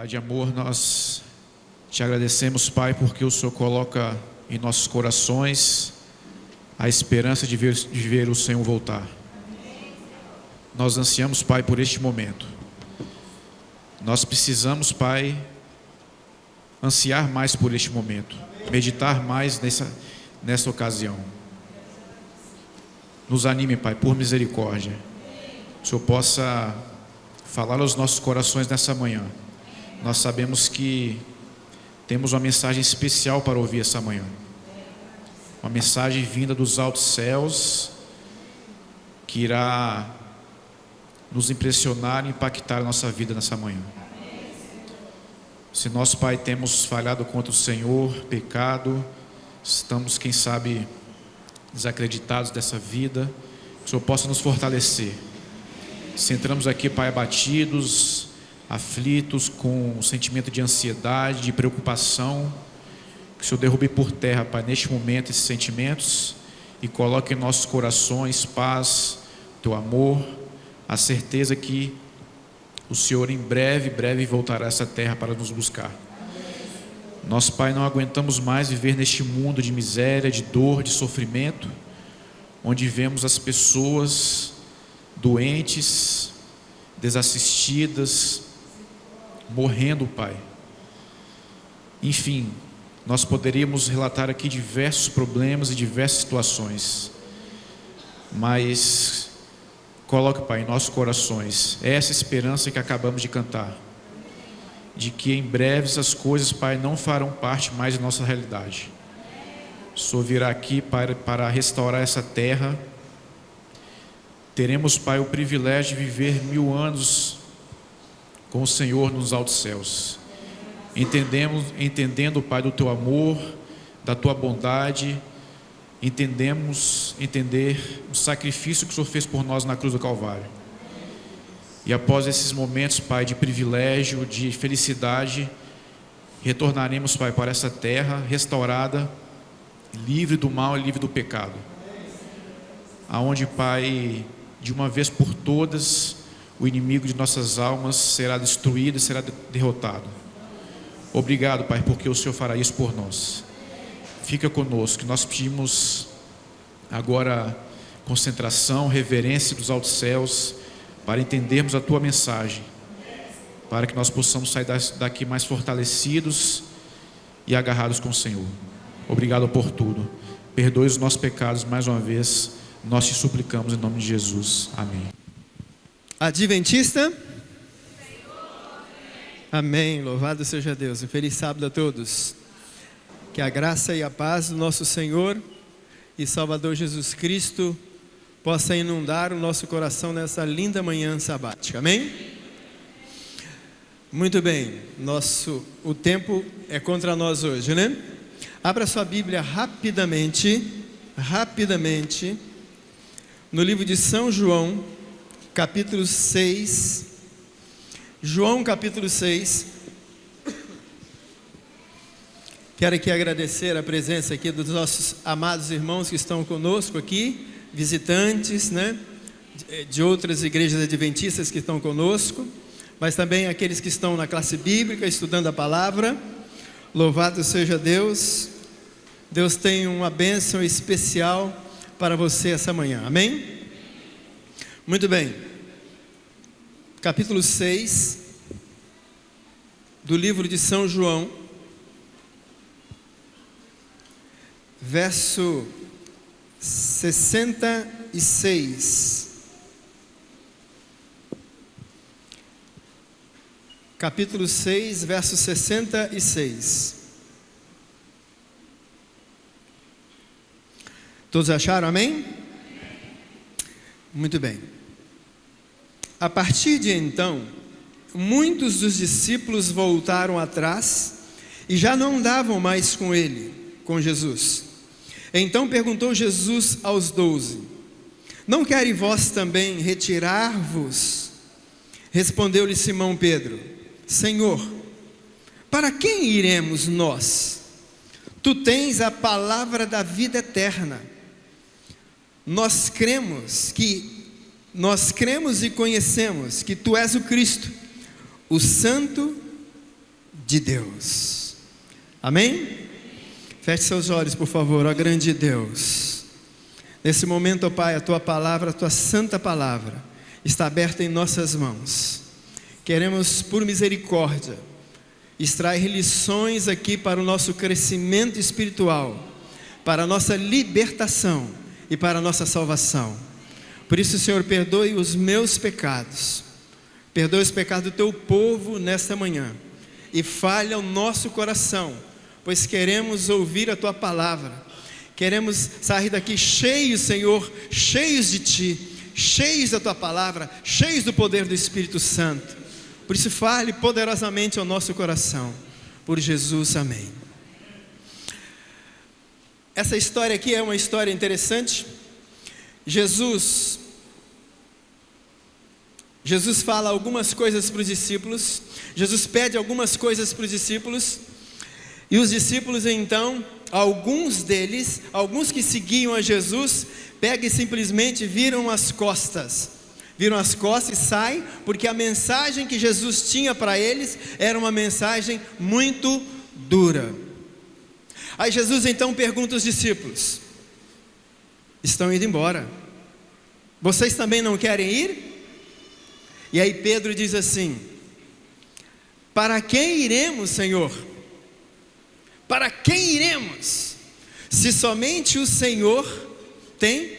Pai de amor, nós te agradecemos, Pai, porque o Senhor coloca em nossos corações a esperança de ver o Senhor voltar. Nós ansiamos, Pai, por este momento. Nós precisamos, Pai, ansiar mais por este momento, meditar mais nessa ocasião. Nos anime, Pai, por misericórdia. Que o Senhor possa falar aos nossos corações nessa manhã. Nós sabemos que temos uma mensagem especial para ouvir essa manhã. Uma mensagem vinda dos altos céus, que irá nos impressionar e impactar a nossa vida nessa manhã. Se nós, Pai, temos falhado contra o Senhor, pecado, estamos, quem sabe, desacreditados dessa vida, que o Senhor possa nos fortalecer. Se entramos aqui, Pai, abatidos, aflitos, com um sentimento de ansiedade, de preocupação, que o Senhor derrube por terra, Pai, neste momento esses sentimentos e coloque em nossos corações paz, Teu amor, a certeza que o Senhor em breve voltará a essa terra para nos buscar. Nós, Pai, não aguentamos mais viver neste mundo de miséria, de dor, de sofrimento, onde vemos as pessoas doentes, desassistidas, morrendo, Pai. Enfim, nós poderíamos relatar aqui diversos problemas e diversas situações, mas coloque, Pai, em nossos corações essa esperança que acabamos de cantar, de que em breve essas coisas, Pai, não farão parte mais da nossa realidade. O Senhor virá aqui para restaurar essa terra. Teremos, Pai, o privilégio de viver 1000 anos com o Senhor nos altos céus, entendendo, Pai, do Teu amor, da Tua bondade. Entender o sacrifício que o Senhor fez por nós na cruz do Calvário. E após esses momentos, Pai, de privilégio, de felicidade, retornaremos, Pai, para essa terra restaurada, livre do mal e livre do pecado, aonde, Pai, de uma vez por todas, o inimigo de nossas almas será destruído e será derrotado. Obrigado, Pai, porque o Senhor fará isso por nós. Fica conosco, nós pedimos agora concentração, reverência dos altos céus, para entendermos a Tua mensagem, para que nós possamos sair daqui mais fortalecidos e agarrados com o Senhor. Obrigado por tudo. Perdoe os nossos pecados mais uma vez, nós te suplicamos em nome de Jesus. Amém. Adventista? Amém. Louvado seja Deus. Um feliz sábado a todos. Que a graça e a paz do nosso Senhor e Salvador Jesus Cristo possa inundar o nosso coração nessa linda manhã sabática. Amém? Muito bem. O tempo é contra nós hoje, né? Abra sua Bíblia rapidamente, no livro de São João, capítulo 6. João, capítulo 6. Quero aqui agradecer a presença aqui dos nossos amados irmãos que estão conosco aqui, visitantes, né, de outras igrejas adventistas que estão conosco, mas também aqueles que estão na classe bíblica, estudando a palavra. Louvado seja Deus. Deus tem uma bênção especial para você essa manhã, amém? Muito bem. Capítulo 6 do livro de São João, verso 66. Capítulo 6, verso 66. Todos acharam, amém? Muito bem. A partir de então, muitos dos discípulos voltaram atrás e já não andavam mais com ele, com Jesus. Então perguntou Jesus aos 12: Não querem vós também retirar-vos? Respondeu-lhe Simão Pedro: Senhor, para quem iremos nós? Tu tens a palavra da vida eterna. Nós cremos e conhecemos que Tu és o Cristo, o Santo de Deus. Amém? Feche seus olhos, por favor, ó grande Deus. Nesse momento, ó Pai, a Tua palavra, a Tua santa palavra, está aberta em nossas mãos. Queremos, por misericórdia, extrair lições aqui para o nosso crescimento espiritual, para a nossa libertação e para a nossa salvação. Por isso, Senhor, perdoe os meus pecados, perdoe os pecados do Teu povo nesta manhã, e fale ao nosso coração, pois queremos ouvir a Tua palavra, queremos sair daqui cheios, Senhor, cheios de Ti, cheios da Tua palavra, cheios do poder do Espírito Santo. Por isso fale poderosamente ao nosso coração, por Jesus, amém. Essa história aqui é uma história interessante. Jesus fala algumas coisas para os discípulos, Jesus pede algumas coisas para os discípulos, e os discípulos então, alguns deles, alguns que seguiam a Jesus, pegam e simplesmente viram as costas e saem, porque a mensagem que Jesus tinha para eles era uma mensagem muito dura. Aí Jesus então pergunta aos discípulos: estão indo embora, vocês também não querem ir? E aí Pedro diz assim: para quem iremos, Senhor? Para quem iremos? Se somente o Senhor tem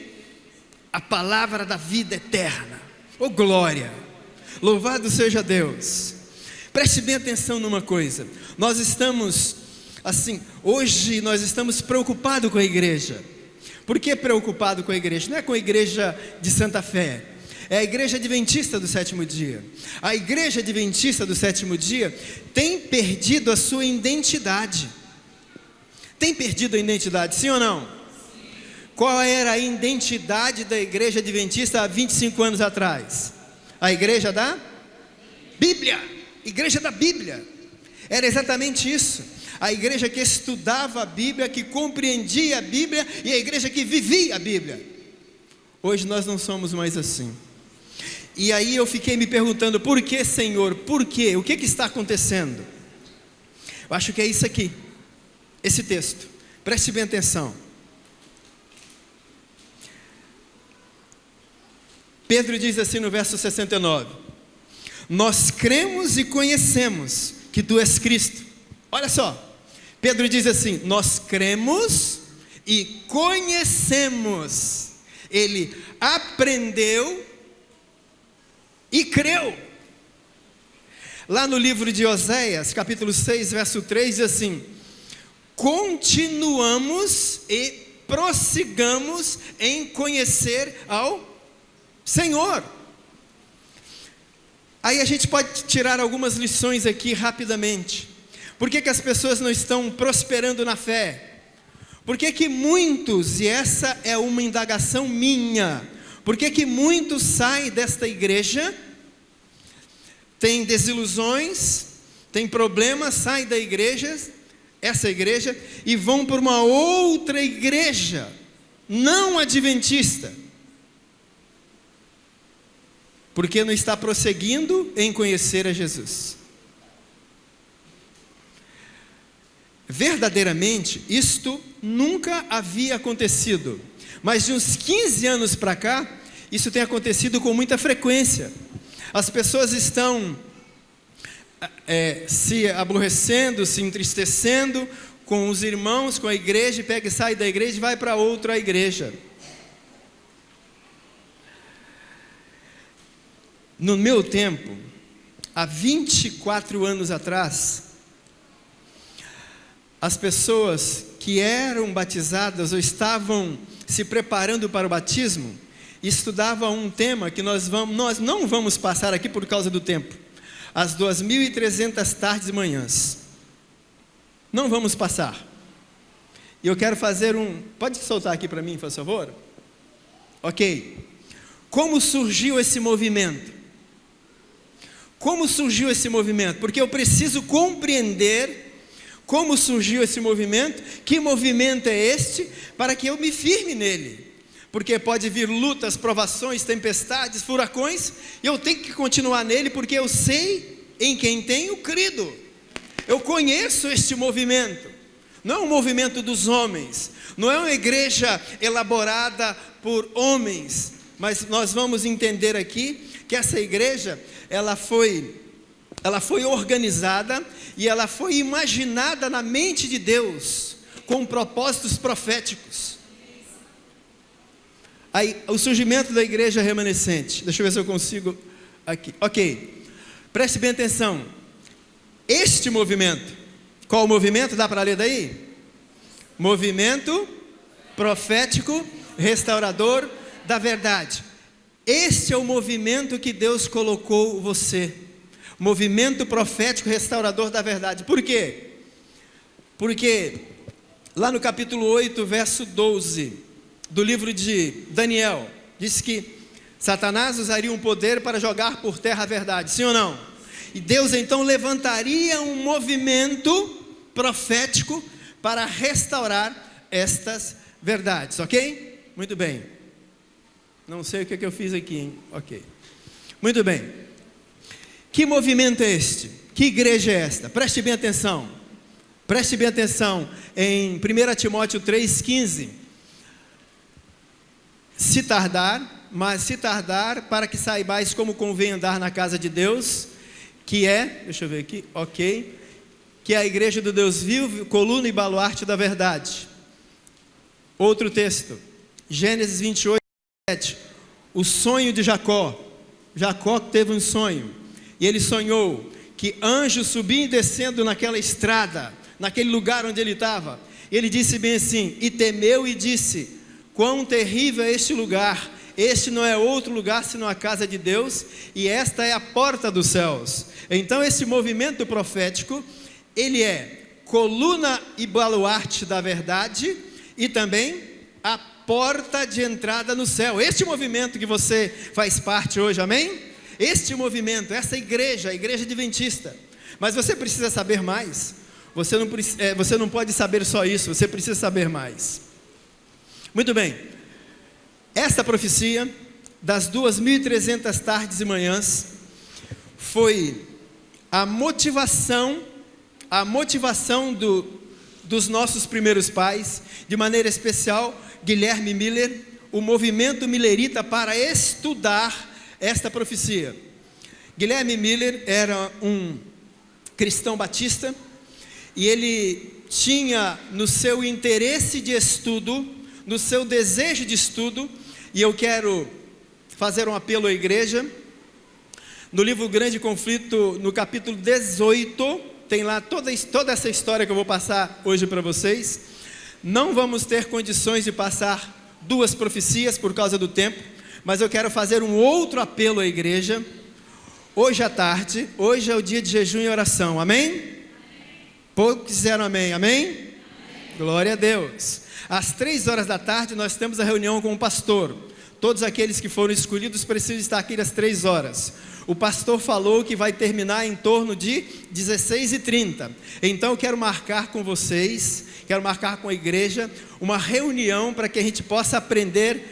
a palavra da vida eterna. Oh glória, louvado seja Deus. Preste bem atenção numa coisa. Nós estamos assim, hoje nós estamos preocupados com a igreja. Por que preocupado com a igreja? Não é com a igreja de Santa Fé, é a igreja adventista do sétimo dia. A igreja adventista do sétimo dia tem perdido a sua identidade. Tem perdido a identidade, sim ou não? Sim. Qual era a identidade da igreja adventista há 25 anos atrás? A igreja da Bíblia. Igreja da Bíblia. Era exatamente isso. A igreja que estudava a Bíblia, que compreendia a Bíblia, e a igreja que vivia a Bíblia. Hoje nós não somos mais assim. E aí eu fiquei me perguntando: por que, Senhor? Por quê? O que está acontecendo? Eu acho que é isso aqui, esse texto. Preste bem atenção. Pedro diz assim no verso 69: nós cremos e conhecemos que Tu és Cristo. Olha só, Pedro diz assim: nós cremos e conhecemos. Ele aprendeu e creu. Lá no livro de Oséias, capítulo 6, verso 3, diz assim: continuamos e prossigamos em conhecer ao Senhor. Aí a gente pode tirar algumas lições aqui rapidamente. Por que as pessoas não estão prosperando na fé? Por que muitos, e essa é uma indagação minha, por que muitos saem desta igreja, têm desilusões, têm problemas, saem da igreja, essa igreja, e vão para uma outra igreja, não adventista? Porque não está prosseguindo em conhecer a Jesus. Verdadeiramente, isto nunca havia acontecido, mas de uns 15 anos para cá, isso tem acontecido com muita frequência. As pessoas estão se aborrecendo, se entristecendo com os irmãos, com a igreja, e pega e sai da igreja e vai para outra igreja. No meu tempo, há 24 anos atrás, as pessoas que eram batizadas ou estavam se preparando para o batismo, estudavam um tema que nós não vamos passar aqui por causa do tempo, as 2.300 tardes e manhãs, não vamos passar. E eu quero fazer pode soltar aqui para mim, por favor? Ok. Como surgiu esse movimento? Como surgiu esse movimento? Porque eu preciso compreender como surgiu esse movimento, que movimento é este, para que eu me firme nele. Porque pode vir lutas, provações, tempestades, furacões, e eu tenho que continuar nele, porque eu sei em quem tenho crido. Eu conheço este movimento. Não é um movimento dos homens, não é uma igreja elaborada por homens, mas nós vamos entender aqui que essa igreja, ela foi organizada e ela foi imaginada na mente de Deus com propósitos proféticos. Aí, o surgimento da igreja remanescente, deixa eu ver se eu consigo aqui, ok, preste bem atenção. Este movimento, qual o movimento? Dá para ler daí? Movimento profético restaurador da verdade. Este é o movimento que Deus colocou você. Movimento profético restaurador da verdade. Por quê? Porque lá no capítulo 8, verso 12 do livro de Daniel, diz que Satanás usaria um poder para jogar por terra a verdade, sim ou não? E Deus então levantaria um movimento profético para restaurar estas verdades, ok? Muito bem. Não sei o que eu fiz aqui, hein? Ok. Muito bem. Que movimento é este? Que igreja é esta? Preste bem atenção. Preste bem atenção em 1 Timóteo 3,15. Se tardar, para que saibais como convém andar na casa de Deus, que é, deixa eu ver aqui, ok, que é a igreja do Deus vivo, coluna e baluarte da verdade. Outro texto, Gênesis 28, 7, o sonho de Jacó. Jacó teve um sonho, e ele sonhou que anjos subiam e descendo naquela estrada, naquele lugar onde ele estava. Ele disse bem assim, e temeu e disse, quão terrível é este lugar, este não é outro lugar senão a casa de Deus, e esta é a porta dos céus. Então esse movimento profético, ele é coluna e baluarte da verdade, e também a porta de entrada no céu. Este movimento que você faz parte hoje, amém? Este movimento, essa igreja, a igreja adventista. Mas você precisa saber mais. Você não pode saber só isso, você precisa saber mais. Muito bem. Esta profecia das 2.300 tardes e manhãs foi a motivação dos nossos primeiros pais, de maneira especial Guilherme Miller, o movimento millerita para estudar esta profecia. Guilherme Miller era um cristão batista e ele tinha no seu interesse de estudo, no seu desejo de estudo, e eu quero fazer um apelo à igreja. No livro Grande Conflito, no capítulo 18, tem lá toda essa história que eu vou passar hoje para vocês. Não vamos ter condições de passar 2 profecias por causa do tempo, mas eu quero fazer um outro apelo à igreja. Hoje à tarde, hoje é o dia de jejum e oração, amém? Poucos disseram amém, amém? Glória a Deus. Às 3 horas da tarde nós temos a reunião com o pastor. Todos aqueles que foram escolhidos precisam estar aqui às 3 horas. O pastor falou que vai terminar em torno de 16h30. Então eu quero marcar com vocês, quero marcar com a igreja, uma reunião para que a gente possa aprender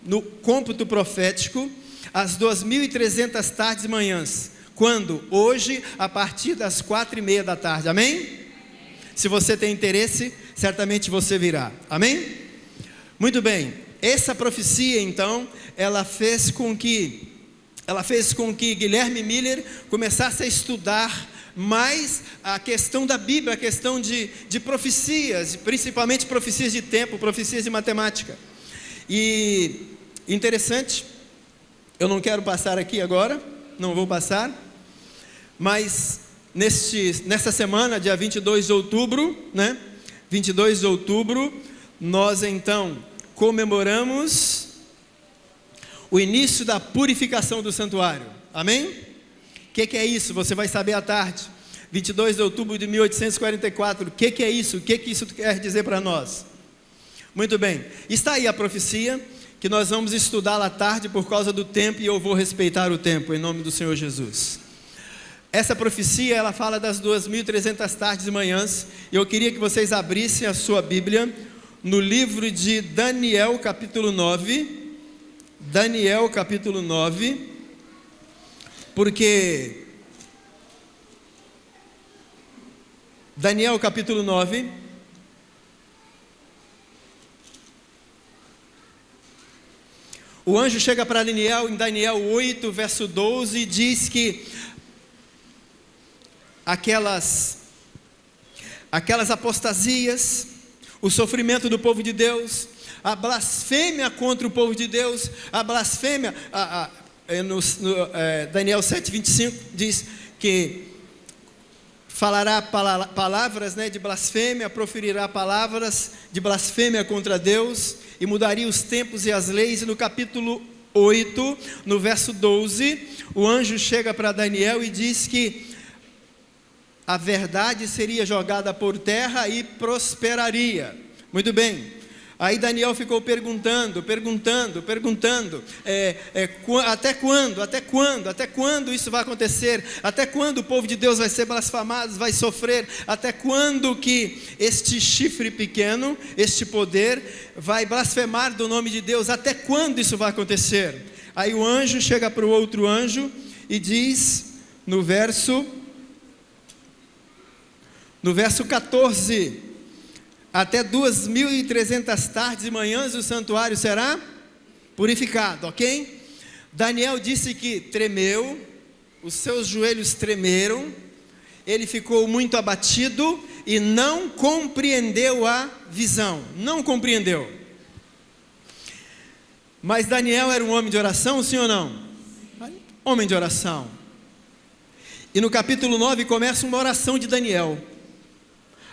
no cômputo profético, as 2.300 tardes e manhãs. Quando? Hoje, a partir das 4h30 da tarde, amém? Se você tem interesse, certamente você virá, amém? Muito bem, essa profecia então, ela fez com que Guilherme Miller começasse a estudar mais a questão da Bíblia, a questão de profecias, principalmente profecias de tempo, profecias de matemática. E interessante, eu não quero passar aqui agora, não vou passar, mas nessa semana, dia 22 de outubro, né? 22 de outubro, nós então comemoramos o início da purificação do santuário, amém? O que é isso? Você vai saber à tarde. 22 de outubro de 1844, o que é isso? O que isso quer dizer para nós? Muito bem, está aí a profecia, que nós vamos estudar à tarde por causa do tempo, e eu vou respeitar o tempo, em nome do Senhor Jesus. Essa profecia, ela fala das 2.300 tardes e manhãs, e eu queria que vocês abrissem a sua Bíblia, no livro de Daniel, capítulo 9, Daniel capítulo 9, porque Daniel capítulo 9. O anjo chega para Daniel em Daniel 8, verso 12, e diz que aquelas apostasias, o sofrimento do povo de Deus, a blasfêmia contra o povo de Deus, a blasfêmia, Daniel 7:25 diz que falará palavras, de blasfêmia, proferirá palavras de blasfêmia contra Deus, e mudaria os tempos e as leis. E no capítulo 8, no verso 12, o anjo chega para Daniel e diz que a verdade seria jogada por terra e prosperaria. Muito bem. Aí Daniel ficou perguntando, até quando isso vai acontecer? Até quando o povo de Deus vai ser blasfemado, vai sofrer? Até quando que este chifre pequeno, este poder, vai blasfemar do nome de Deus? Até quando isso vai acontecer? Aí o anjo chega para o outro anjo e diz, no verso 14, até 2.300 tardes e manhãs o santuário será purificado, ok? Daniel disse que tremeu, os seus joelhos tremeram, ele ficou muito abatido e não compreendeu a visão, não compreendeu. Mas Daniel era um homem de oração, sim ou não? Homem de oração. E no capítulo 9 começa uma oração de Daniel,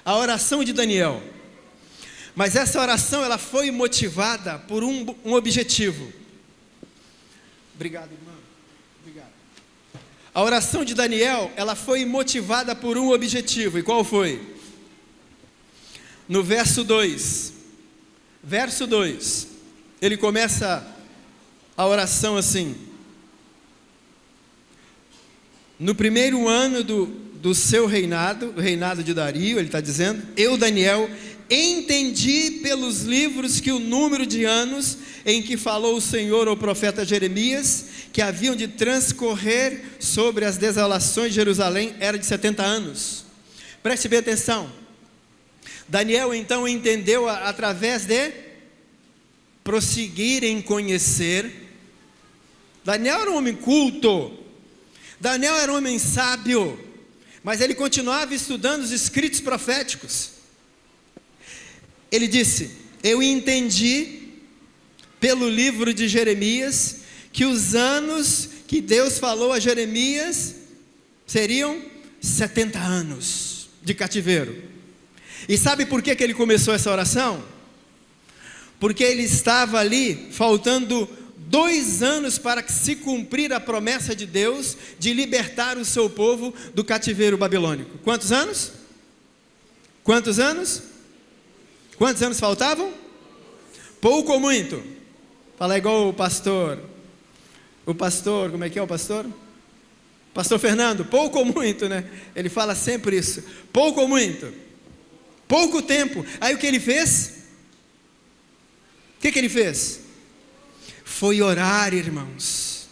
a oração de Daniel. Mas essa oração, ela foi motivada por um objetivo. Obrigado, irmão. Obrigado. A oração de Daniel, ela foi motivada por um objetivo. E qual foi? No verso 2. Verso 2. Ele começa a oração assim: no primeiro ano do seu reinado, o reinado de Dario, ele está dizendo, eu, Daniel, entendi pelos livros que o número de anos em que falou o Senhor ao profeta Jeremias, que haviam de transcorrer sobre as desolações de Jerusalém, era de 70 anos. Preste bem atenção. Daniel então entendeu através de prosseguir em conhecer. Daniel era um homem culto, Daniel era um homem sábio, mas ele continuava estudando os escritos proféticos. Ele disse, eu entendi pelo livro de Jeremias, que os anos que Deus falou a Jeremias, seriam 70 anos de cativeiro. E sabe por que ele começou essa oração? Porque ele estava ali, faltando 2 anos para se cumprir a promessa de Deus, de libertar o seu povo do cativeiro babilônico. Quantos anos? Quantos anos? Quantos anos faltavam? Pouco ou muito? Fala igual o pastor, como é que é o pastor? Pastor Fernando, pouco ou muito, né? Ele fala sempre isso, pouco ou muito? Pouco tempo. Aí o que ele fez? O que ele fez? Foi orar, irmãos.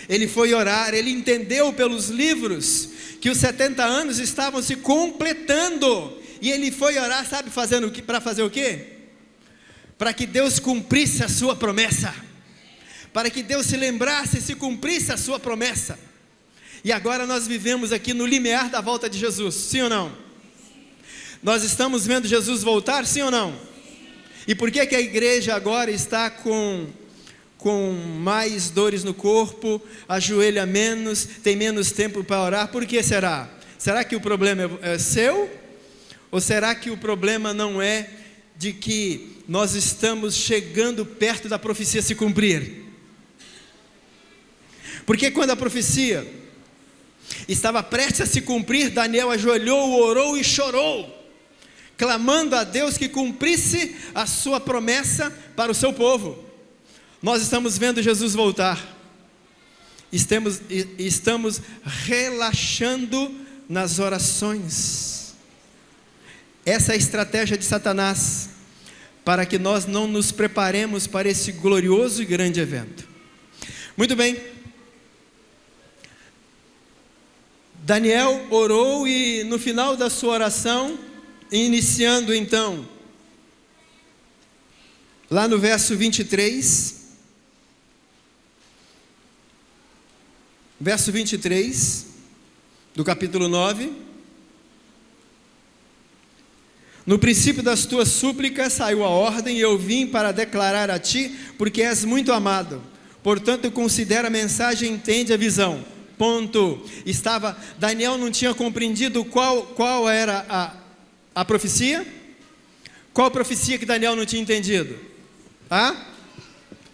Ele foi orar, ele entendeu pelos livros que os 70 anos estavam se completando. E ele foi orar, sabe, para fazer o quê? Para que Deus cumprisse a sua promessa. Para que Deus se lembrasse e se cumprisse a sua promessa. E agora nós vivemos aqui no limiar da volta de Jesus, sim ou não? Nós estamos vendo Jesus voltar, sim ou não? E por que a igreja agora está com mais dores no corpo, ajoelha menos, tem menos tempo para orar? Por que será? Será que o problema é seu? Ou será que o problema não é de que nós estamos chegando perto da profecia se cumprir? Porque quando a profecia estava prestes a se cumprir, Daniel ajoelhou, orou e chorou, clamando a Deus que cumprisse a sua promessa para o seu povo. Nós estamos vendo Jesus voltar, estamos relaxando nas orações. Essa é a estratégia de Satanás, para que nós não nos preparemos para esse glorioso e grande evento. Muito bem. Daniel orou e no final da sua oração, iniciando então, lá no verso 23, do capítulo 9, no princípio das tuas súplicas saiu a ordem, e eu vim para declarar a ti, porque és muito amado. Portanto, considera a mensagem e entende a visão. Ponto. Daniel não tinha compreendido qual era a profecia? Qual profecia que Daniel não tinha entendido?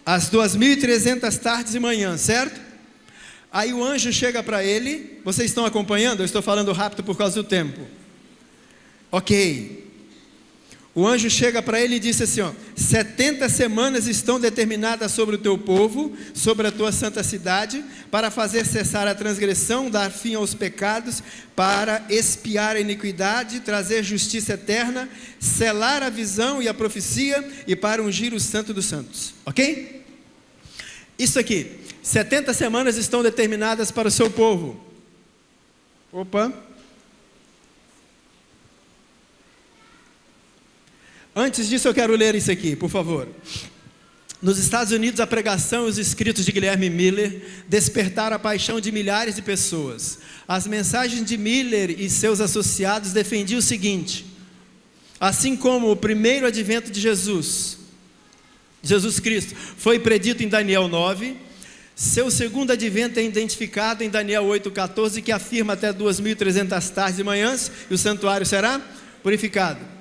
As 2.300 tardes e manhãs, certo? Aí o anjo chega para ele. Vocês estão acompanhando? Eu estou falando rápido por causa do tempo. Ok. O anjo chega para ele e disse assim, 70 semanas estão determinadas sobre o teu povo, sobre a tua santa cidade, para fazer cessar a transgressão, dar fim aos pecados, para expiar a iniquidade, trazer justiça eterna, selar a visão e a profecia, e para ungir o santo dos santos. Ok? Isso aqui, 70 semanas estão determinadas para o seu povo. Antes disso, eu quero ler isso aqui, por favor. Nos Estados Unidos, a pregação e os escritos de Guilherme Miller despertaram a paixão de milhares de pessoas. As mensagens de Miller e seus associados defendiam o seguinte: assim como o primeiro advento de Jesus Cristo, foi predito em Daniel 9, seu segundo advento é identificado em Daniel 8,14, que afirma até 2.300 tardes e manhãs, e o santuário será purificado.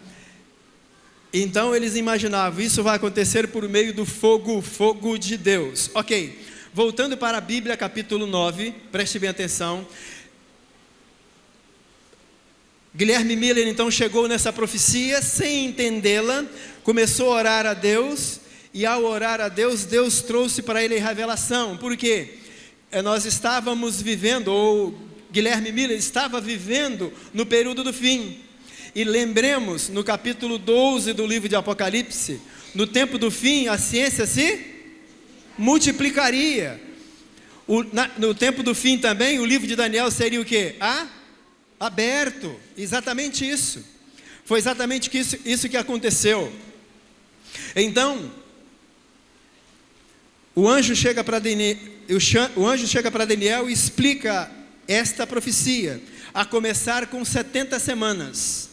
Então eles imaginavam, isso vai acontecer por meio do fogo de Deus. Ok, voltando para a Bíblia, capítulo 9, preste bem atenção. Guilherme Miller então chegou nessa profecia, sem entendê-la, começou a orar a Deus, e ao orar a Deus, Deus trouxe para ele a revelação. Por quê? Nós estávamos vivendo, ou Guilherme Miller estava vivendo no período do fim. E lembremos, no capítulo 12 do livro de Apocalipse, no tempo do fim, a ciência se multiplicaria. No tempo do fim também, o livro de Daniel seria o quê? Aberto. Exatamente isso. Foi exatamente isso que aconteceu. Então, o anjo chega para Daniel e explica esta profecia, a começar com 70 semanas.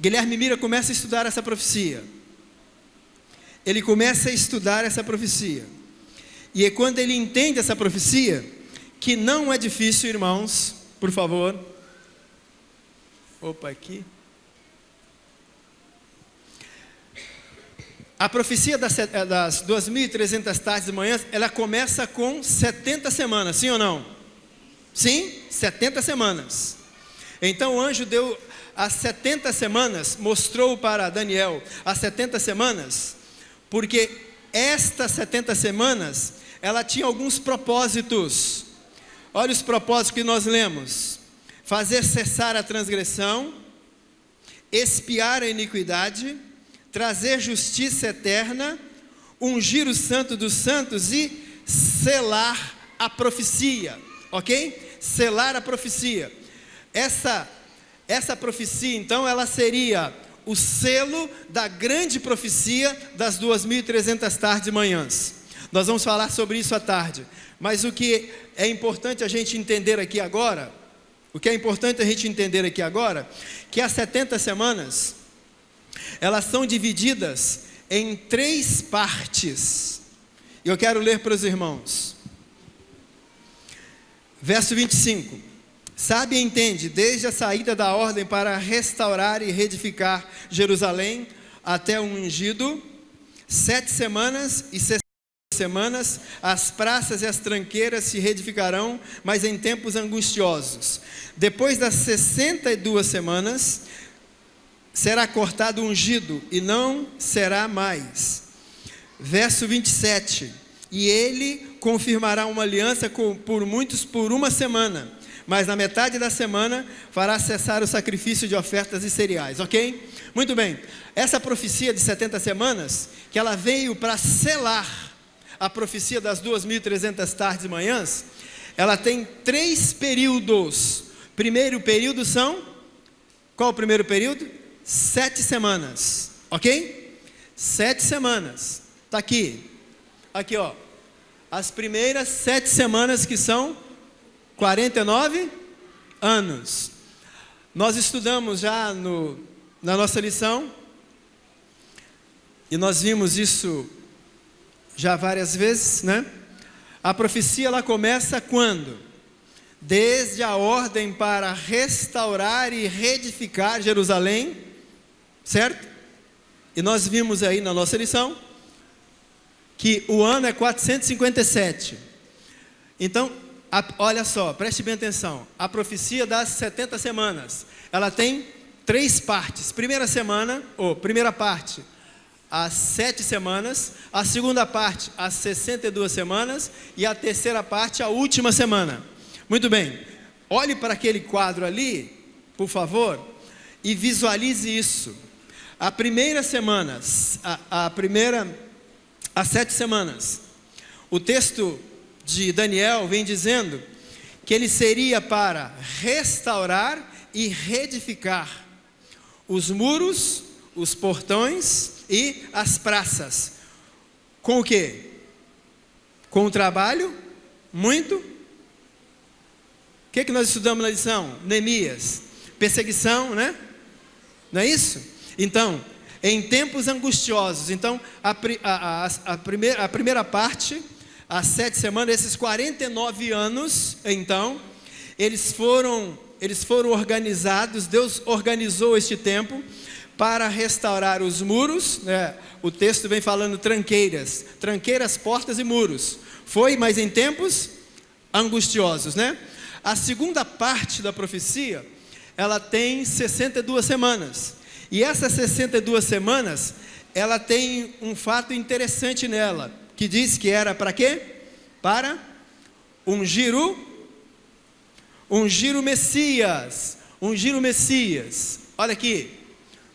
Guilherme Miller começa a estudar essa profecia. Ele começa a estudar essa profecia. E é quando ele entende essa profecia, que não é difícil, irmãos, por favor. Aqui. A profecia das 2.300 tardes e manhãs, ela começa com 70 semanas, sim ou não? Sim, 70 semanas. Então o anjo deu as 70 semanas, mostrou para Daniel as 70 semanas, porque estas 70 semanas, ela tinha alguns propósitos. Olha os propósitos que nós lemos: fazer cessar a transgressão, expiar a iniquidade, trazer justiça eterna, ungir o santo dos santos e selar a profecia. Ok? Selar a profecia. Essa profecia, então, ela seria o selo da grande profecia das 2.300 tardes e manhãs. Nós vamos falar sobre isso à tarde. Mas o que é importante a gente entender aqui agora, que as 70 semanas, elas são divididas em 3 partes. E eu quero ler para os irmãos. Verso 25. Sabe e entende, desde a saída da ordem para restaurar e reedificar Jerusalém até o ungido, 7 semanas e 60 semanas, as praças e as tranqueiras se reedificarão, mas em tempos angustiosos. Depois das 62 semanas, será cortado o ungido e não será mais. Verso 27. E ele confirmará uma aliança por muitos por uma semana, mas na metade da semana fará cessar o sacrifício de ofertas e cereais, ok? Muito bem, essa profecia de 70 semanas, que ela veio para selar a profecia das 2.300 tardes e manhãs, ela tem 3 períodos. Primeiro período são, qual o primeiro período? 7 semanas, ok? 7 semanas, está aqui, ó, as primeiras 7 semanas, que são 49 anos. Nós estudamos já na nossa lição, e nós vimos isso já várias vezes, né? A profecia, ela começa quando? Desde a ordem para restaurar e reedificar Jerusalém, certo? E nós vimos aí na nossa lição que o ano é 457. Então, olha só, preste bem atenção. A profecia das 70 semanas, ela tem 3 partes. Primeira parte, as 7 semanas. A segunda parte, as 62 semanas. E a terceira parte, a última semana. Muito bem, olhe para aquele quadro ali, por favor, e visualize isso. A primeira semana, as 7 semanas, o texto de Daniel vem dizendo que ele seria para restaurar e reedificar os muros, os portões e as praças. Com o quê? Com o trabalho muito. O que nós estudamos na lição? Neemias, perseguição, né? Não é isso? Então, em tempos angustiosos. Então, a primeira parte, as 7 semanas, esses 49 anos, então, eles foram organizados. Deus organizou este tempo para restaurar os muros, né? O texto vem falando tranqueiras, portas e muros. Mas em tempos angustiosos, né? A segunda parte da profecia, ela tem 62 semanas. E essas 62 semanas, ela tem um fato interessante nela, que diz que era para quê? Para ungir o Messias. Olha aqui,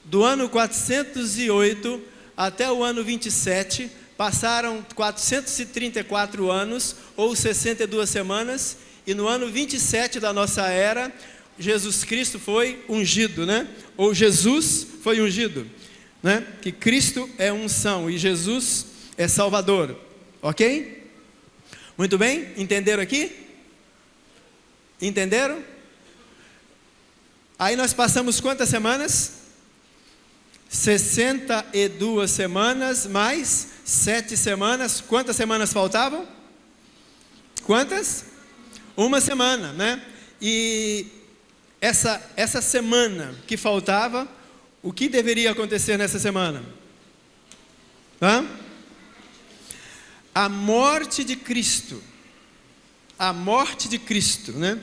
do ano 408 até o ano 27, passaram 434 anos, ou 62 semanas, e no ano 27 da nossa era, Jesus Cristo foi ungido, né? Ou Jesus foi ungido, né? Que Cristo é unção e Jesus é Salvador, ok? Muito bem, entenderam aqui? Entenderam? Aí nós passamos quantas semanas? 62 semanas, mais 7 semanas. Quantas semanas faltavam? Quantas? Uma semana, né? E essa semana que faltava, o que deveria acontecer nessa semana? A morte de Cristo. A morte de Cristo, né?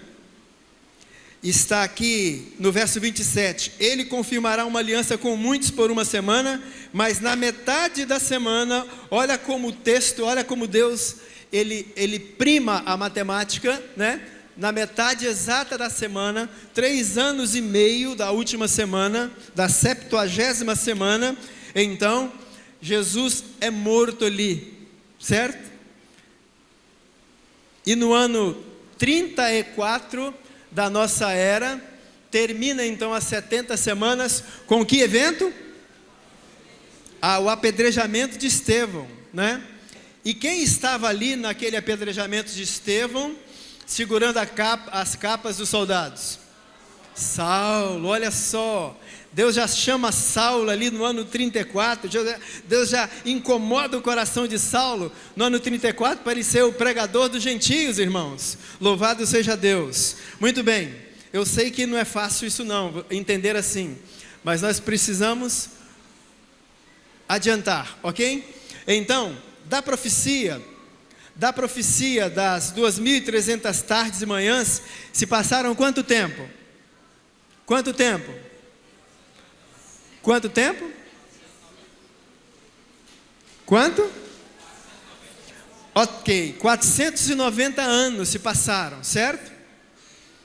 Está aqui no verso 27. Ele confirmará uma aliança com muitos por uma semana, mas na metade da semana, olha como o texto, olha como Deus, ele prima a matemática, né? Na metade exata da semana, 3 anos e meio da última semana, da 70ª semana, então, Jesus é morto ali, certo? E no ano 34 da nossa era, termina então as 70 semanas, com que evento? O apedrejamento de Estevão, né? E quem estava ali naquele apedrejamento de Estevão, segurando as capas dos soldados? Saulo, olha só, Deus já chama Saulo ali no ano 34, Deus já incomoda o coração de Saulo no ano 34 para ele ser o pregador dos gentios, irmãos. Louvado seja Deus. Muito bem, eu sei que não é fácil isso não, entender assim, mas nós precisamos adiantar, ok? Então, da profecia das 2.300 tardes e manhãs, se passaram quanto tempo? Quanto tempo? Quanto tempo? Quanto? Ok, 490 anos se passaram, certo?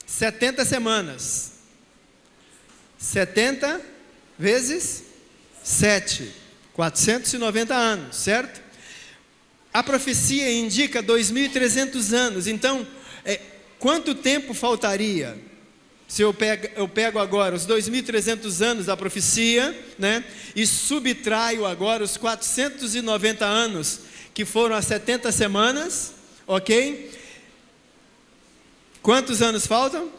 70 semanas. 70 vezes 7, 490 anos, certo? A profecia indica 2.300 anos, então Quanto tempo faltaria? Se eu pego agora os 2.300 anos da profecia, né, e subtraio agora os 490 anos, que foram as 70 semanas, ok? Quantos anos faltam?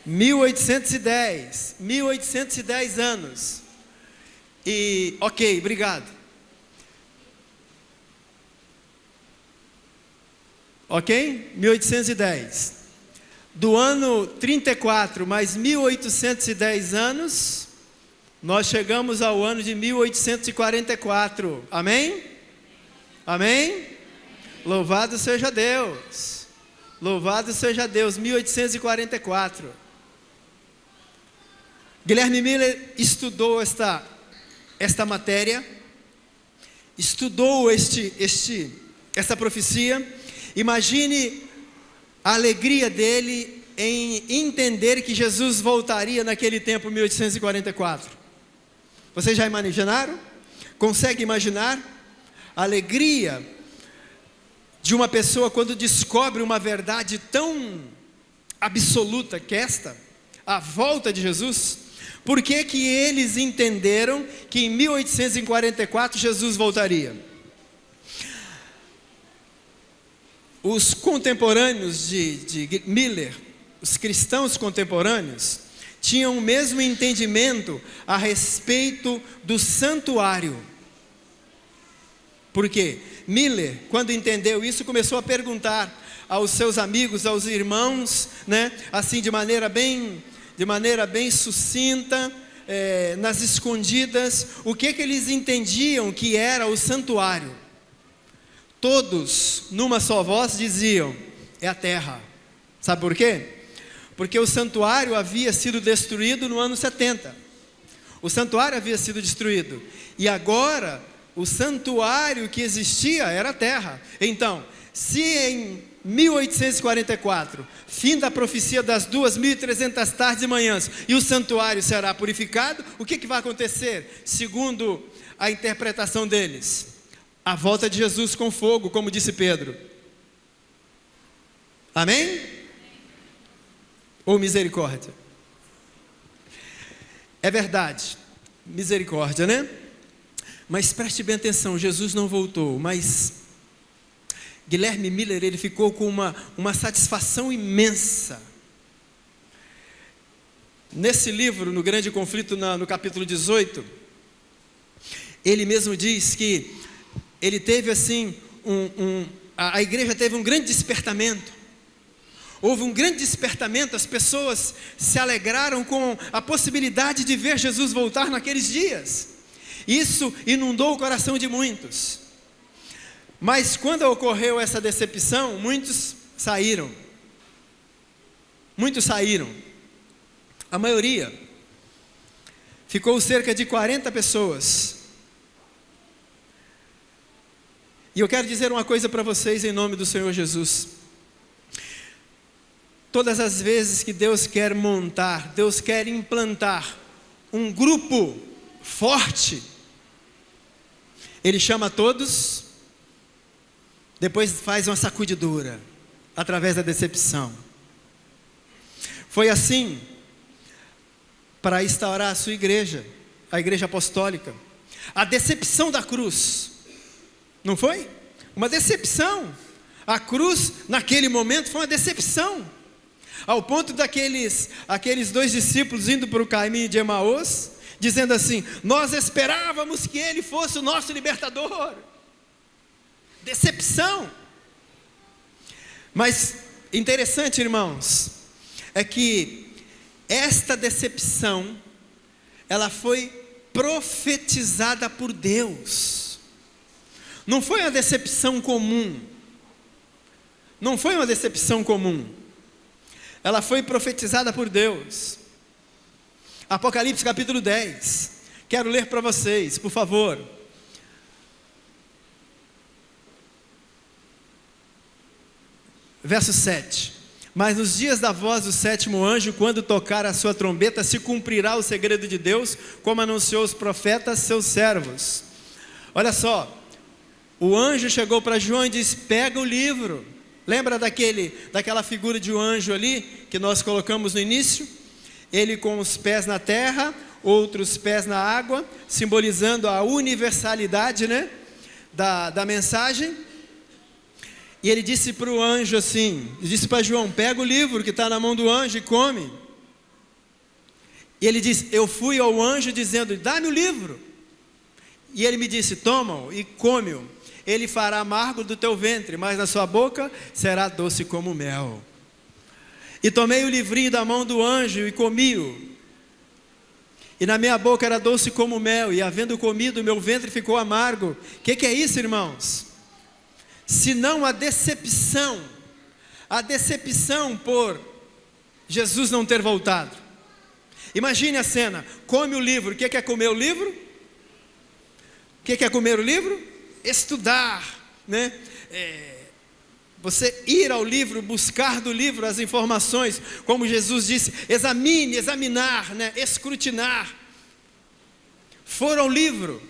1810 anos. E, ok, obrigado. Ok? 1810. Do ano 34 mais 1810 anos, nós chegamos ao ano de 1844. Amém? Amém? Louvado seja Deus. Louvado seja Deus. 1844. Guilherme Miller estudou esta matéria, estudou esta profecia. Imagine a alegria dele em entender que Jesus voltaria naquele tempo, 1844. Vocês já imaginaram? Consegue imaginar a alegria de uma pessoa quando descobre uma verdade tão absoluta que esta, a volta de Jesus? Por que que eles entenderam que em 1844 Jesus voltaria? Os contemporâneos de Miller, os cristãos contemporâneos, tinham o mesmo entendimento a respeito do santuário. Por quê? Miller, quando entendeu isso, começou a perguntar aos seus amigos, aos irmãos, né, assim de maneira bem sucinta, nas escondidas, o que eles entendiam que era o santuário. Todos, numa só voz, diziam: é a terra. Sabe por quê? Porque o santuário havia sido destruído no ano 70. O santuário havia sido destruído. E agora, o santuário que existia era a terra. Então, se em 1844, fim da profecia das 2.300 tardes e manhãs, e o santuário será purificado, o que vai acontecer? Segundo a interpretação deles, a volta de Jesus com fogo, como disse Pedro. Amém? Ou misericórdia? É verdade, misericórdia, né? Mas preste bem atenção, Jesus não voltou, mas Guilherme Miller, ele ficou com uma satisfação imensa. Nesse livro, no Grande Conflito, no capítulo 18, ele mesmo diz que ele teve assim, a igreja teve um grande despertamento. Houve um grande despertamento, as pessoas se alegraram com a possibilidade de ver Jesus voltar naqueles dias. Isso inundou o coração de muitos. Mas quando ocorreu essa decepção, muitos saíram. Muitos saíram. A maioria. Ficou cerca de 40 pessoas. E eu quero dizer uma coisa para vocês em nome do Senhor Jesus. Todas as vezes que Deus quer montar, Deus quer implantar um grupo forte, Ele chama todos, depois faz uma sacudidura, através da decepção. Foi assim, para instaurar a sua igreja, a igreja apostólica. A decepção da cruz, não foi? Uma decepção. A cruz, naquele momento, foi uma decepção. Ao ponto daqueles 2 discípulos indo para o caminho de Emaús, dizendo assim: nós esperávamos que Ele fosse o nosso libertador. Decepção. Mas interessante, irmãos, é que esta decepção, ela foi profetizada por Deus. Não foi uma decepção comum. Não foi uma decepção comum. Ela foi profetizada por Deus. Apocalipse capítulo 10. Quero ler para vocês, por favor. Verso 7. Mas nos dias da voz do 7º anjo, quando tocar a sua trombeta, se cumprirá o segredo de Deus, como anunciou os profetas, seus servos. Olha só. O anjo chegou para João e disse: pega o livro Lembra daquela figura de um anjo ali, que nós colocamos no início? Ele com os pés na terra, outros pés na água, simbolizando a universalidade, né, da mensagem. E ele disse para o anjo assim, disse para João: pega o livro que está na mão do anjo e come. E ele disse: eu fui ao anjo dizendo: dá-me o livro. E ele me disse: toma-o e come-o. Ele fará amargo do teu ventre, mas na sua boca será doce como mel. E tomei o livrinho da mão do anjo e comi-o. E na minha boca era doce como mel, e havendo comido, meu ventre ficou amargo. O que é isso, irmãos? Senão a decepção por Jesus não ter voltado. Imagine a cena: come o livro. O que é comer o livro? O que é comer o livro? Estudar, né? Você ir ao livro, buscar do livro as informações, como Jesus disse: examinar, né? Escrutinar. Foram ao livro,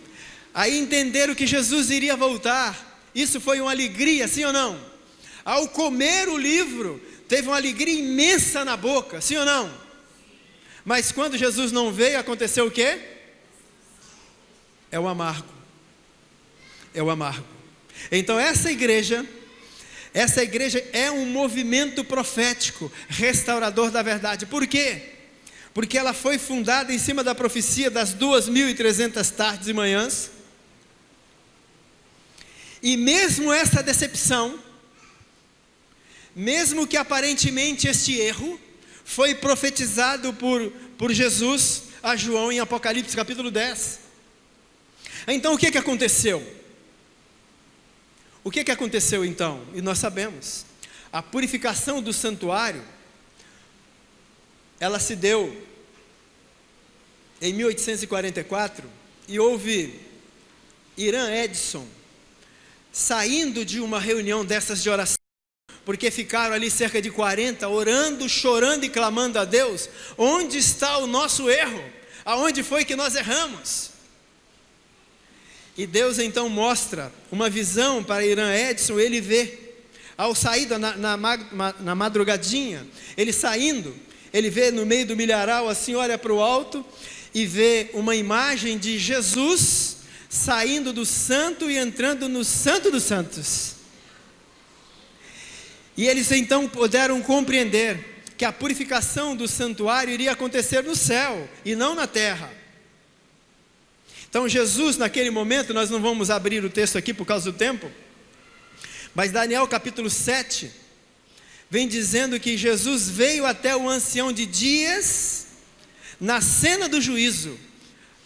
aí entenderam que Jesus iria voltar. Isso foi uma alegria, sim ou não? Ao comer o livro, teve uma alegria imensa na boca, sim ou não? Mas quando Jesus não veio, aconteceu o quê? É o amargo. É o amargo. Então essa igreja é um movimento profético, restaurador da verdade. Por quê? Porque ela foi fundada em cima da profecia das 2.300 tardes e manhãs. E mesmo essa decepção, mesmo que aparentemente este erro, foi profetizado por Jesus a João em Apocalipse capítulo 10. Então o que aconteceu? O que aconteceu então? E nós sabemos, a purificação do santuário, ela se deu em 1844, e houve Irã Edson saindo de uma reunião dessas de oração, porque ficaram ali cerca de 40, orando, chorando e clamando a Deus: onde está o nosso erro? Aonde foi que nós erramos? E Deus então mostra uma visão para Irã Edson. Ele vê, ao sair na madrugadinha, ele saindo, ele vê no meio do milharal assim, olha para o alto e vê uma imagem de Jesus saindo do santo e entrando no santo dos santos. E eles então puderam compreender que a purificação do santuário iria acontecer no céu e não na terra. Então Jesus, naquele momento, nós não vamos abrir o texto aqui por causa do tempo, mas Daniel capítulo 7 vem dizendo que Jesus veio até o ancião de dias na cena do juízo.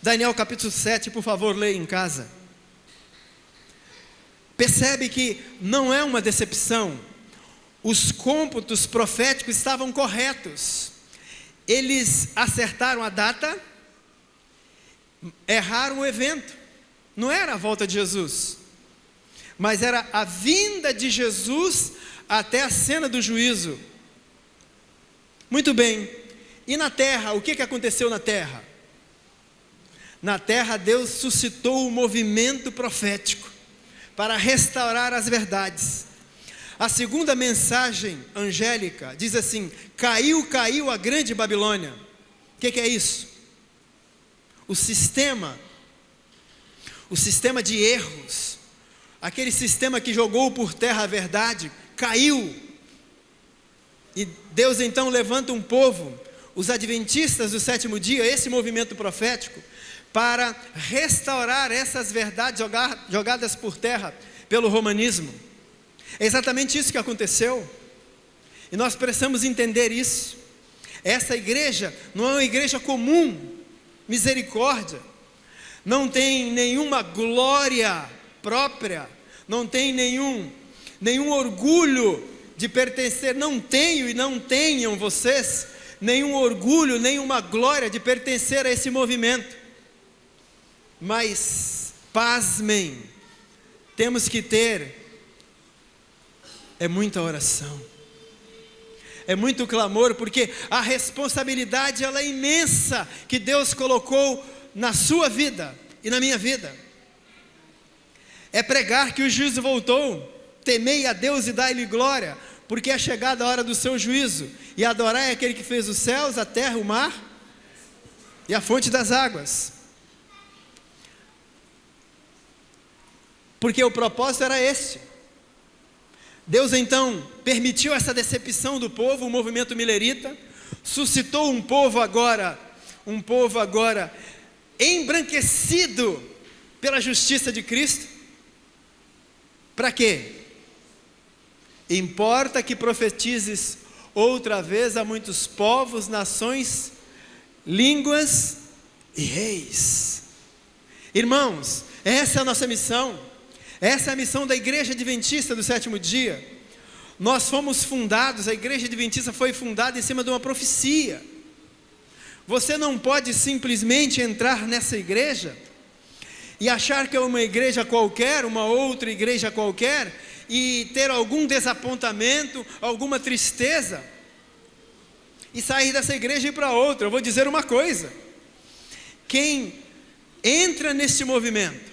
Daniel capítulo 7, por favor, leia em casa. Percebe que não é uma decepção. Os cômputos proféticos estavam corretos. Eles acertaram a data, erraram o evento. Não era a volta de Jesus, mas era a vinda de Jesus até a cena do juízo. Muito bem. E na terra, o que aconteceu na terra? Na terra Deus suscitou o movimento profético para restaurar as verdades. A segunda mensagem angélica diz assim: caiu a grande Babilônia. O que é isso? O sistema de erros, aquele sistema que jogou por terra a verdade, caiu. E Deus então levanta um povo, os adventistas do sétimo dia, esse movimento profético, para restaurar essas verdades jogadas por terra pelo romanismo. É exatamente isso que aconteceu, e nós precisamos entender isso. Essa igreja não é uma igreja comum, misericórdia, não tem nenhuma glória própria, não tem nenhum orgulho de pertencer. Não tenho e não tenham vocês nenhum orgulho, nenhuma glória de pertencer a esse movimento. Mas, pasmem, temos que ter muita oração, muito clamor, porque a responsabilidade ela é imensa, que Deus colocou na sua vida e na minha vida. É pregar que o juízo voltou, temei a Deus e dai-lhe glória, porque é chegada a hora do seu juízo, e adorai aquele que fez os céus, a terra, o mar e a fonte das águas. Porque o propósito era esse. Deus então permitiu essa decepção do povo, o movimento milerita, suscitou um povo agora embranquecido pela justiça de Cristo. Para quê? Importa que profetizes outra vez a muitos povos, nações, línguas e reis. Irmãos, essa é a nossa missão. Essa é a missão da Igreja Adventista do Sétimo Dia. Nós fomos fundados, a Igreja Adventista foi fundada em cima de uma profecia. Você não pode simplesmente entrar nessa igreja e achar que é uma igreja qualquer, uma outra igreja qualquer, e ter algum desapontamento, alguma tristeza, e sair dessa igreja e ir para outra. Eu vou dizer uma coisa: quem entra nesse movimento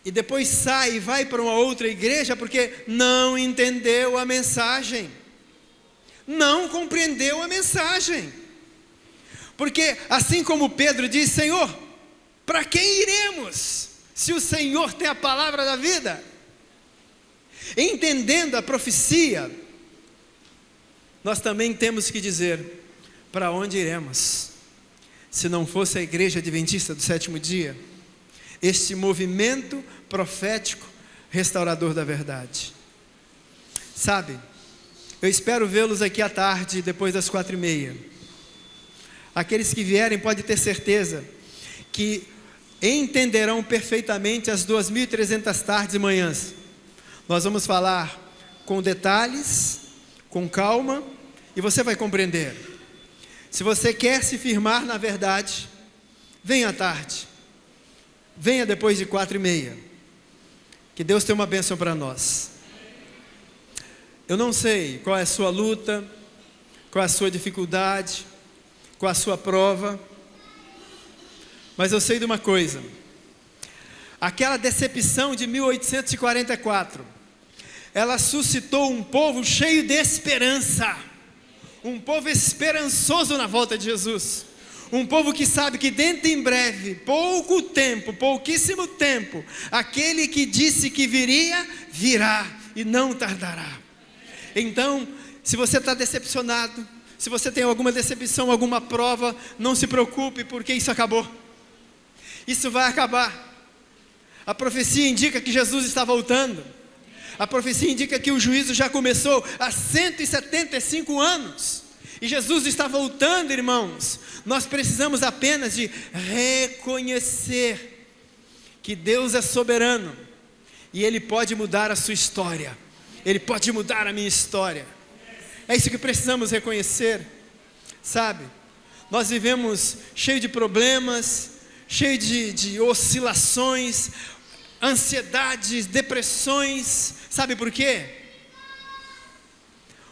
e depois sai e vai para uma outra igreja porque não entendeu a mensagem, não compreendeu a mensagem. Porque assim como Pedro diz: Senhor, para quem iremos, se o Senhor tem a palavra da vida? Entendendo a profecia, nós também temos que dizer: para onde iremos? Se não fosse a Igreja Adventista do Sétimo Dia, este movimento profético, restaurador da verdade. Sabe, eu espero vê-los aqui à tarde, depois das 4:30. Aqueles que vierem podem ter certeza que entenderão perfeitamente as 2.300 tardes e manhãs. Nós vamos falar com detalhes, com calma, e você vai compreender. Se você quer se firmar na verdade, venha à tarde. Venha depois de 4:30. Que Deus tenha uma bênção para nós. Eu não sei qual é a sua luta, qual é a sua dificuldade, qual é a sua prova, mas eu sei de uma coisa: aquela decepção de 1844, ela suscitou um povo cheio de esperança, um povo esperançoso na volta de Jesus. Um povo que sabe que dentro em breve, pouco tempo, pouquíssimo tempo, aquele que disse que viria, virá e não tardará. Então, se você está decepcionado, se você tem alguma decepção, alguma prova, não se preocupe, porque isso acabou. Isso vai acabar. A profecia indica que Jesus está voltando. A profecia indica que o juízo já começou há 175 anos. E Jesus está voltando, irmãos. Nós precisamos apenas de reconhecer que Deus é soberano e Ele pode mudar a sua história. Ele pode mudar a minha história. É isso que precisamos reconhecer. Sabe, nós vivemos cheio de problemas, cheio de oscilações, ansiedades, depressões. Sabe por quê?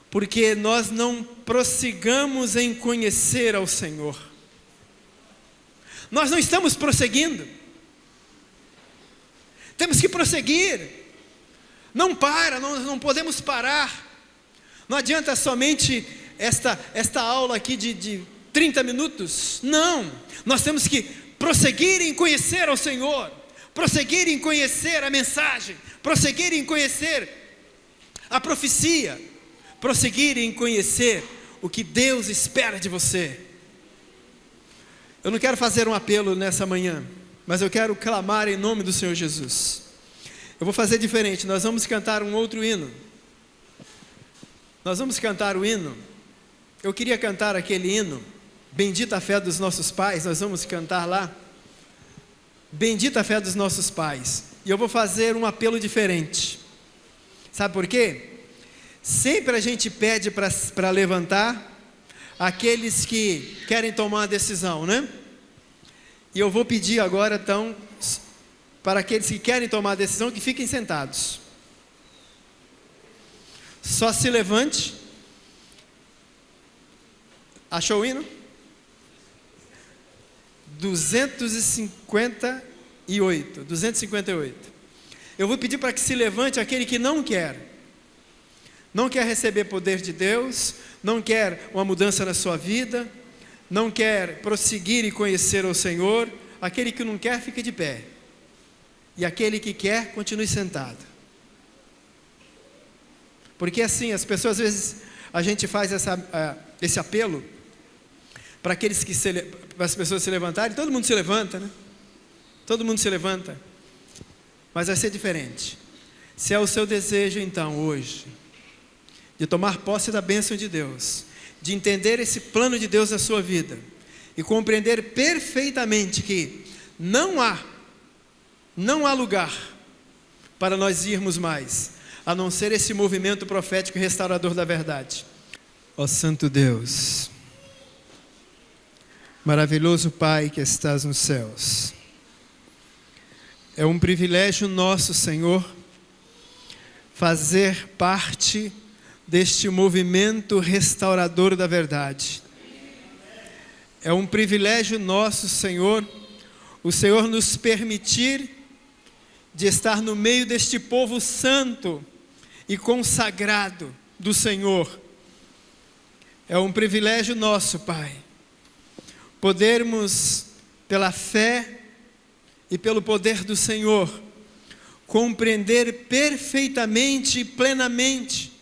Porque nós não prossigamos em conhecer ao Senhor. Nós não estamos prosseguindo. Temos que prosseguir. Não para, não podemos parar. Não adianta somente esta aula aqui de 30 minutos. Não, nós temos que prosseguir em conhecer ao Senhor, prosseguir em conhecer a mensagem, prosseguir em conhecer a profecia, prosseguir em conhecer o que Deus espera de você. Eu não quero fazer um apelo nessa manhã, mas eu quero clamar em nome do Senhor Jesus. Eu vou fazer diferente, nós vamos cantar um outro hino. Nós vamos cantar o hino. Eu queria cantar aquele hino, Bendita a fé dos nossos pais. Nós vamos cantar lá, Bendita a fé dos nossos pais. E eu vou fazer um apelo diferente. Sabe por quê? Sempre a gente pede para levantar aqueles que querem tomar uma decisão, né? E eu vou pedir agora, então, para aqueles que querem tomar a decisão, que fiquem sentados. Só se levante. Achou o hino? 258. Eu vou pedir para que se levante aquele que não quer receber poder de Deus, não quer uma mudança na sua vida, não quer prosseguir e conhecer o Senhor. Aquele que não quer, fique de pé. E aquele que quer, continue sentado. Porque assim, as pessoas, às vezes, a gente faz esse apelo para para as pessoas se levantarem. Todo mundo se levanta, né? Todo mundo se levanta. Mas vai ser diferente. Se é o seu desejo, então, hoje, de tomar posse da bênção de Deus, de entender esse plano de Deus na sua vida, e compreender perfeitamente que não há lugar para nós irmos mais, a não ser esse movimento profético e restaurador da verdade. Ó Santo Deus, maravilhoso Pai que estás nos céus, é um privilégio nosso, Senhor, fazer parte deste movimento restaurador da verdade. É um privilégio nosso, Senhor, o Senhor nos permitir de estar no meio deste povo santo e consagrado do Senhor. É um privilégio nosso, Pai, podermos, pela fé e pelo poder do Senhor, compreender perfeitamente e plenamente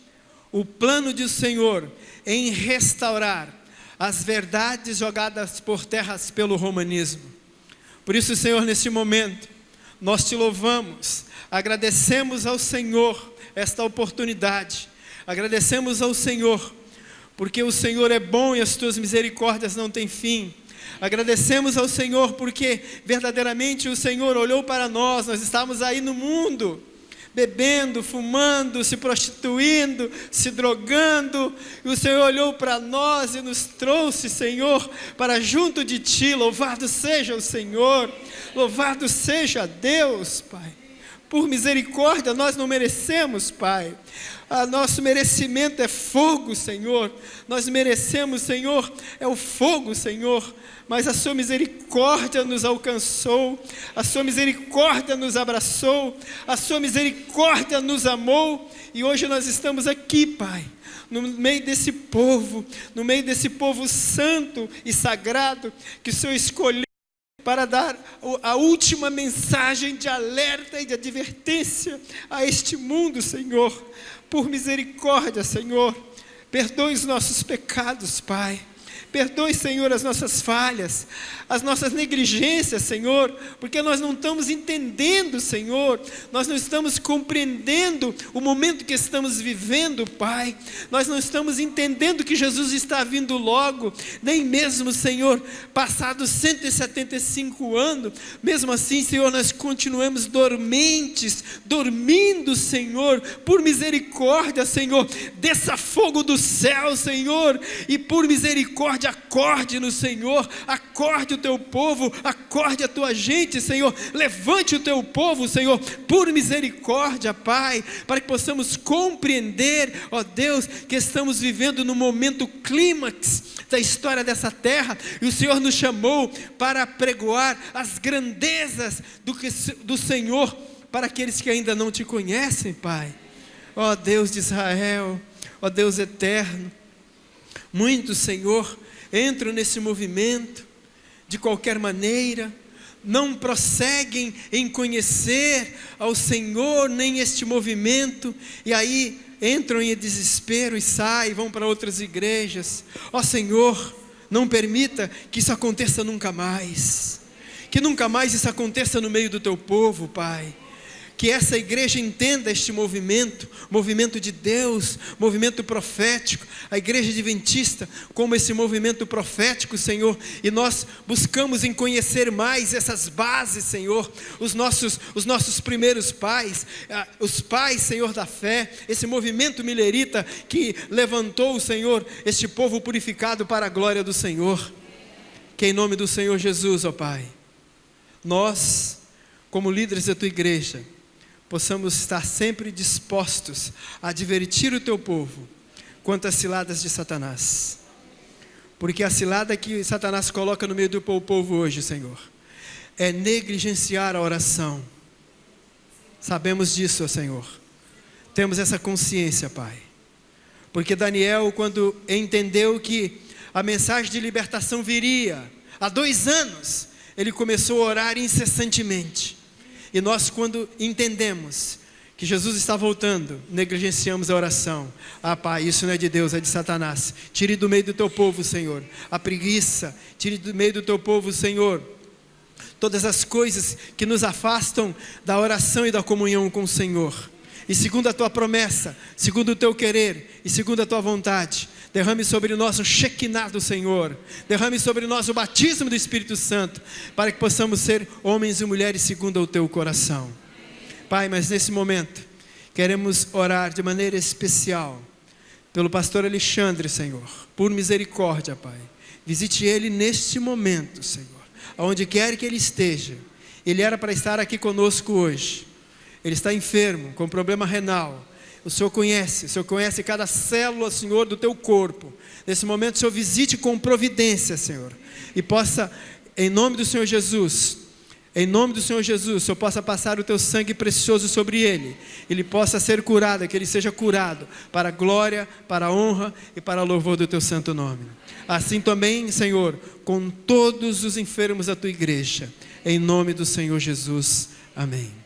o plano do Senhor em restaurar as verdades jogadas por terras pelo romanismo. Por isso, Senhor, neste momento, nós te louvamos, agradecemos ao Senhor esta oportunidade, agradecemos ao Senhor, porque o Senhor é bom e as tuas misericórdias não têm fim. Agradecemos ao Senhor porque verdadeiramente o Senhor olhou para nós estávamos aí no mundo, bebendo, fumando, se prostituindo, se drogando, e o Senhor olhou para nós e nos trouxe, Senhor, para junto de Ti. Louvado seja o Senhor, louvado seja Deus, Pai. Por misericórdia, nós não merecemos, Pai. Nosso merecimento é fogo, Senhor. Nós merecemos, Senhor, é o fogo, Senhor. Mas a sua misericórdia nos alcançou, a sua misericórdia nos abraçou, a sua misericórdia nos amou, e hoje nós estamos aqui, Pai, no meio desse povo santo e sagrado, que o Senhor escolheu para dar a última mensagem de alerta e de advertência a este mundo, Senhor. Por misericórdia, Senhor, perdoe os nossos pecados, Pai. Perdoe, Senhor, as nossas falhas, as nossas negligências, Senhor, porque nós não estamos entendendo, Senhor, nós não estamos compreendendo o momento que estamos vivendo, Pai. Nós não estamos entendendo que Jesus está vindo logo, nem mesmo, Senhor, passados 175 anos, mesmo assim, Senhor, nós continuamos dormentes, dormindo, Senhor. Por misericórdia, Senhor, desça fogo do céu, Senhor, e por misericórdia, acorde no Senhor, acorde o teu povo, acorde a tua gente, Senhor, levante o teu povo, Senhor, por misericórdia, Pai, para que possamos compreender, ó Deus, que estamos vivendo no momento clímax da história dessa terra, e o Senhor nos chamou para pregoar as grandezas do Senhor, para aqueles que ainda não te conhecem, Pai. Ó Deus de Israel, ó Deus eterno, muitos, Senhor, entram nesse movimento de qualquer maneira, não prosseguem em conhecer ao Senhor, nem este movimento, e aí entram em desespero e saem, vão para outras igrejas. Ó Senhor, não permita que isso aconteça nunca mais, que nunca mais isso aconteça no meio do teu povo, Pai. Que essa igreja entenda este movimento de Deus, movimento profético, a igreja adventista como esse movimento profético, Senhor, e nós buscamos em conhecer mais essas bases, Senhor, os nossos primeiros pais, os pais, Senhor, da fé, esse movimento milerita que levantou, Senhor, este povo purificado para a glória do Senhor. Que em nome do Senhor Jesus, ó Pai, nós, como líderes da tua igreja, possamos estar sempre dispostos a advertir o teu povo quanto às ciladas de Satanás, porque a cilada que Satanás coloca no meio do povo hoje, Senhor, é negligenciar a oração, Sabemos disso, ó Senhor. Temos essa consciência, Pai. Porque Daniel, quando entendeu que a mensagem de libertação viria, há 2 anos, ele começou a orar incessantemente. E nós, quando entendemos que Jesus está voltando, negligenciamos a oração. Ah, Pai, isso não é de Deus, é de Satanás. Tire do meio do teu povo, Senhor, a preguiça. Tire do meio do teu povo, Senhor, todas as coisas que nos afastam da oração e da comunhão com o Senhor. E segundo a tua promessa, segundo o teu querer e segundo a tua vontade, derrame sobre nós o Shekinah do Senhor. Derrame sobre nós o batismo do Espírito Santo, para que possamos ser homens e mulheres segundo o teu coração. Pai, mas nesse momento, queremos orar de maneira especial pelo pastor Alexandre, Senhor. Por misericórdia, Pai. Visite ele neste momento, Senhor. Aonde quer que ele esteja. Ele era para estar aqui conosco hoje. Ele está enfermo, com problema renal. O Senhor conhece cada célula, Senhor, do teu corpo. Nesse momento, o Senhor visite com providência, Senhor. E possa, em nome do Senhor Jesus, o Senhor possa passar o teu sangue precioso sobre ele. Ele possa ser curado, que ele seja curado, para a glória, para a honra e para o louvor do teu santo nome. Assim também, Senhor, com todos os enfermos da tua igreja. Em nome do Senhor Jesus. Amém.